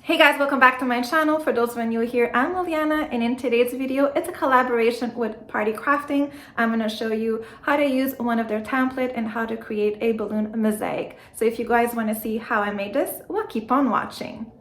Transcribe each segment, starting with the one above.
Hey guys, welcome back to my channel. For those who are new here, I'm Liliana, and in today's video, it's a collaboration with Party Crafting. I'm going to show you how to use one of their templates and how to create a balloon mosaic. So if you guys want to see how I made this, well, keep on watching.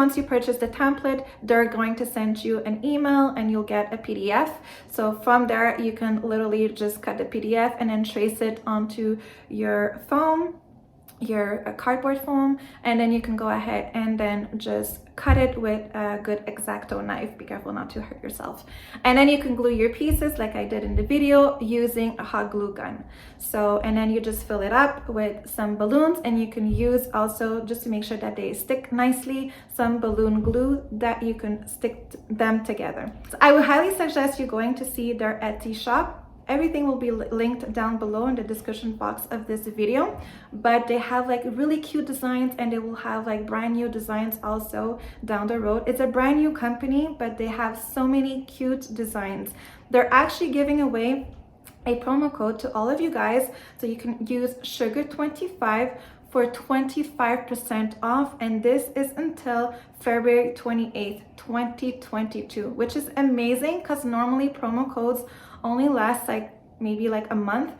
once you purchase the template, they're going to send you an email and you'll get a PDF. So from there, you can literally just cut the PDF and then trace it onto your foam, your cardboard foam, and then you can go ahead and then just cut it with a good X-Acto knife. Be careful not to hurt yourself. And then you can glue your pieces like I did in the video using a hot glue gun. So, and then you just fill it up with some balloons, and you can use also, just to make sure that they stick nicely, some balloon glue that you can stick them together. So I would highly suggest you going to see their Etsy shop. Everything will be linked down below in the description box of this video, but they have like really cute designs, and they will have like brand new designs also down the road. It's a brand new company, but they have so many cute designs. They're actually giving away a promo code to all of you guys, so you can use Sugar25 for 25% off, and this is until February 28th, 2022, which is amazing because normally promo codes only last like maybe like a month,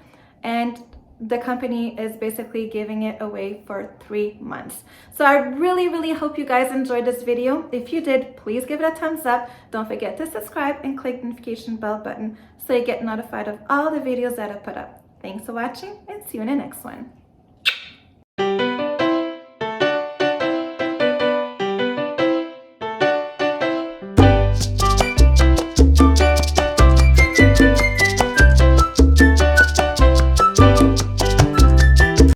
and the company is basically giving it away for 3 months. So I really hope you guys enjoyed this video. If you did, please give it a thumbs up. Don't forget to subscribe and click the notification bell button so you get notified of all the videos that I put up. Thanks for watching, and see you in the next one.